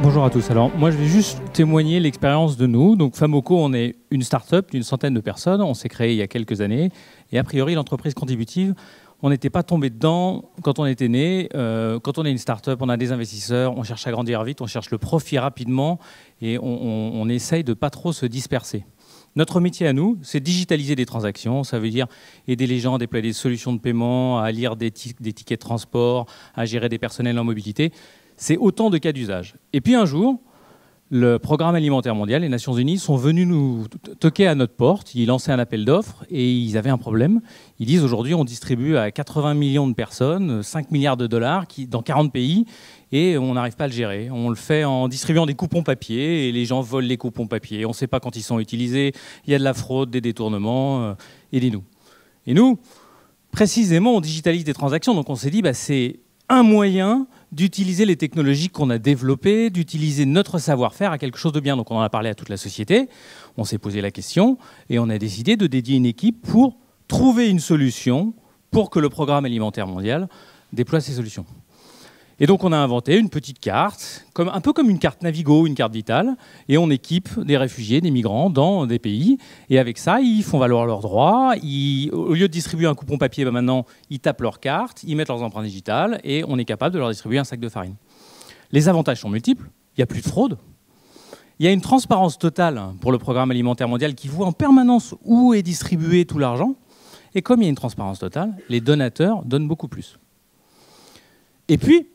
Bonjour à tous. Alors, moi, je vais juste témoigner l'expérience de nous. Donc, Famoco, on est une start-up d'une centaine de personnes. On s'est créé il y a quelques années. Et a priori, l'entreprise contributive, on n'était pas tombé dedans quand on était né. Quand on est une start-up, on a des investisseurs, on cherche à grandir vite, on cherche le profit rapidement et on essaye de pas trop se disperser. Notre métier à nous, c'est digitaliser des transactions. Ça veut dire aider les gens à déployer des solutions de paiement, à lire des tickets de transport, à gérer des personnels en mobilité. C'est autant de cas d'usage. Et puis un jour, le Programme alimentaire mondial, les Nations Unies, sont venus nous toquer à notre porte. Ils lançaient un appel d'offres et ils avaient un problème. Ils disent aujourd'hui, on distribue à 80 millions de personnes, 5 milliards de dollars dans 40 pays et on n'arrive pas à le gérer. On le fait en distribuant des coupons papier et les gens volent les coupons papier. On ne sait pas quand ils sont utilisés. Il y a de la fraude, des détournements. Aidez-nous. Et nous, précisément, on digitalise des transactions. Donc on s'est dit, c'est un moyen d'utiliser les technologies qu'on a développées, d'utiliser notre savoir-faire à quelque chose de bien. Donc on en a parlé à toute la société, on s'est posé la question et on a décidé de dédier une équipe pour trouver une solution pour que le Programme alimentaire mondial déploie ces solutions. Et donc on a inventé une petite carte, un peu comme une carte Navigo, une carte vitale, et on équipe des réfugiés, des migrants dans des pays. Et avec ça, ils font valoir leurs droits. Au lieu de distribuer un coupon papier, maintenant, ils tapent leur carte, ils mettent leurs empreintes digitales, et on est capable de leur distribuer un sac de farine. Les avantages sont multiples. Il n'y a plus de fraude. Il y a une transparence totale pour le Programme alimentaire mondial qui voit en permanence où est distribué tout l'argent. Et comme il y a une transparence totale, les donateurs donnent beaucoup plus. Et puis,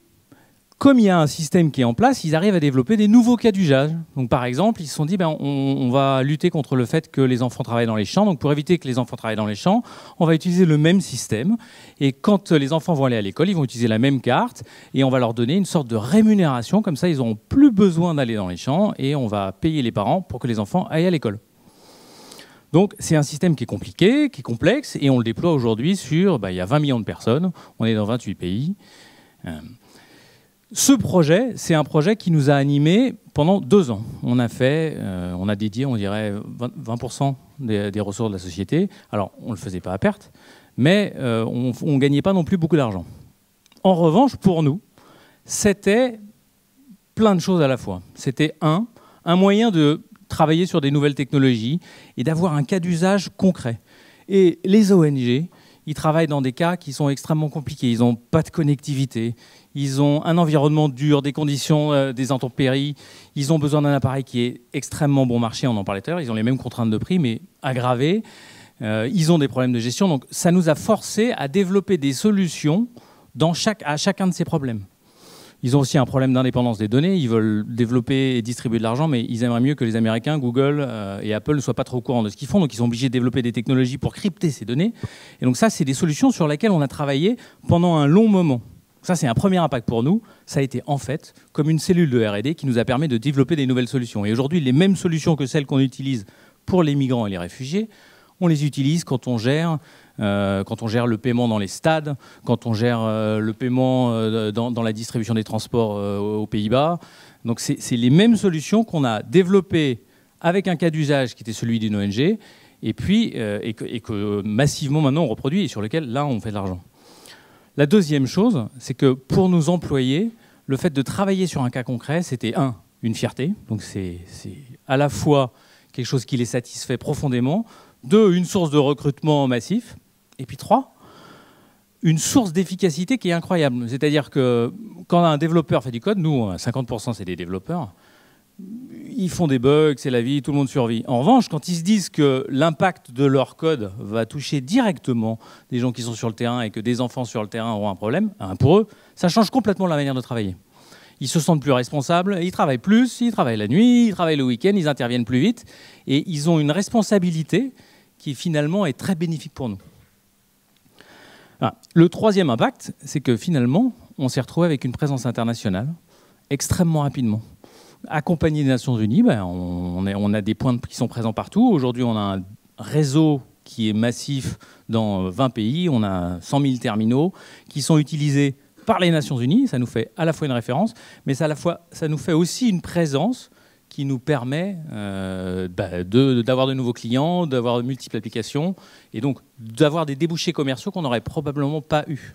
comme il y a un système qui est en place, ils arrivent à développer des nouveaux cas d'usage. Donc, par exemple, ils se sont dit, on va lutter contre le fait que les enfants travaillent dans les champs. Donc, pour éviter que les enfants travaillent dans les champs, on va utiliser le même système. Et quand les enfants vont aller à l'école, ils vont utiliser la même carte et on va leur donner une sorte de rémunération. Comme ça, ils n'auront plus besoin d'aller dans les champs et on va payer les parents pour que les enfants aillent à l'école. Donc, c'est un système qui est compliqué, qui est complexe et on le déploie aujourd'hui sur, il y a 20 millions de personnes. On est dans 28 pays. Ce projet, c'est un projet qui nous a animés pendant 2 ans. On a dédié, on dirait, 20% des ressources de la société. Alors, on ne le faisait pas à perte, mais on ne gagnait pas non plus beaucoup d'argent. En revanche, pour nous, c'était plein de choses à la fois. C'était un moyen de travailler sur des nouvelles technologies et d'avoir un cas d'usage concret. Et les ONG, ils travaillent dans des cas qui sont extrêmement compliqués. Ils n'ont pas de connectivité. Ils ont un environnement dur, des conditions, des intempéries. Ils ont besoin d'un appareil qui est extrêmement bon marché, on en parlait tout à l'heure. Ils ont les mêmes contraintes de prix, mais aggravées. Ils ont des problèmes de gestion. Donc ça nous a forcé à développer des solutions à chacun de ces problèmes. Ils ont aussi un problème d'indépendance des données. Ils veulent développer et distribuer de l'argent, mais ils aimeraient mieux que les Américains, Google et Apple ne soient pas trop au courant de ce qu'ils font. Donc ils sont obligés de développer des technologies pour crypter ces données. Et donc ça, c'est des solutions sur lesquelles on a travaillé pendant un long moment. Ça, c'est un premier impact pour nous. Ça a été en fait comme une cellule de R&D qui nous a permis de développer des nouvelles solutions. Et aujourd'hui, les mêmes solutions que celles qu'on utilise pour les migrants et les réfugiés, on les utilise quand on gère le paiement dans les stades, quand on gère le paiement dans la distribution des transports aux Pays-Bas. Donc c'est les mêmes solutions qu'on a développées avec un cas d'usage qui était celui d'une ONG, et que massivement maintenant on reproduit et sur lequel là on fait de l'argent. La deuxième chose, c'est que pour nos employés, le fait de travailler sur un cas concret, c'était une fierté. Donc c'est à la fois quelque chose qui les satisfait profondément. 2, une source de recrutement massif. Et puis 3, une source d'efficacité qui est incroyable. C'est-à-dire que quand un développeur fait du code, nous, 50% c'est des développeurs, ils font des bugs, c'est la vie, tout le monde survit. En revanche, quand ils se disent que l'impact de leur code va toucher directement des gens qui sont sur le terrain et que des enfants sur le terrain auront un problème, pour eux, ça change complètement la manière de travailler. Ils se sentent plus responsables, ils travaillent plus, ils travaillent la nuit, ils travaillent le week-end, ils interviennent plus vite et ils ont une responsabilité qui finalement est très bénéfique pour nous. Le troisième impact, c'est que finalement, on s'est retrouvé avec une présence internationale extrêmement rapidement. Accompagné des Nations Unies, on a des points qui sont présents partout. Aujourd'hui, on a un réseau qui est massif dans 20 pays. On a 100 000 terminaux qui sont utilisés par les Nations Unies. Ça nous fait à la fois une référence, mais ça nous fait aussi une présence qui nous permet d'avoir de nouveaux clients, d'avoir de multiples applications et donc d'avoir des débouchés commerciaux qu'on n'aurait probablement pas eu.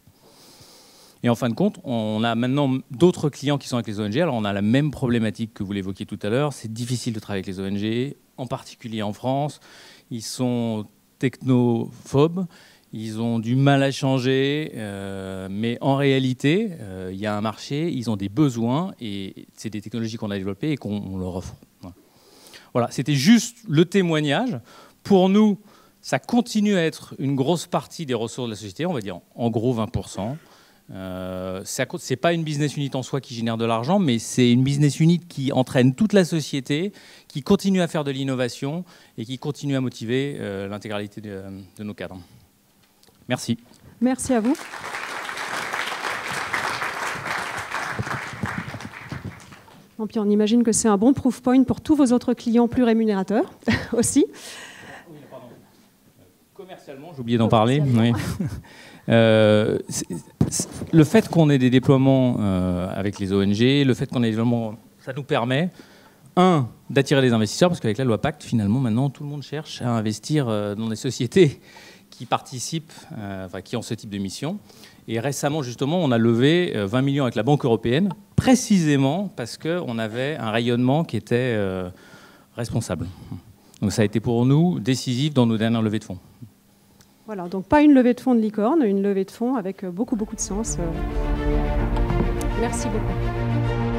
Et en fin de compte, on a maintenant d'autres clients qui sont avec les ONG. Alors on a la même problématique que vous l'évoquiez tout à l'heure. C'est difficile de travailler avec les ONG, en particulier en France. Ils sont technophobes, ils ont du mal à changer, mais en réalité, il y a un marché, ils ont des besoins, et c'est des technologies qu'on a développées et qu'on leur offre. Voilà, c'était juste le témoignage. Pour nous, ça continue à être une grosse partie des ressources de la société, on va dire en gros 20%. C'est pas une business unit en soi qui génère de l'argent, mais c'est une business unit qui entraîne toute la société, qui continue à faire de l'innovation et qui continue à motiver l'intégralité de nos cadres. Merci. Merci à vous. Bon, puis on imagine que c'est un bon proof point pour tous vos autres clients plus rémunérateurs aussi. Commercialement, j'ai oublié d'en parler. Oui. Le fait qu'on ait des déploiements avec les ONG, le fait qu'on ait des déploiements, ça nous permet, d'attirer des investisseurs, parce qu'avec la loi Pacte, finalement, maintenant, tout le monde cherche à investir dans des sociétés qui participent, qui ont ce type de mission. Et récemment, justement, on a levé 20 millions avec la Banque européenne, précisément parce qu'on avait un rayonnement qui était responsable. Donc ça a été pour nous décisif dans nos dernières levées de fonds. Voilà, donc pas une levée de fonds de licorne, une levée de fonds avec beaucoup de sens. Merci beaucoup.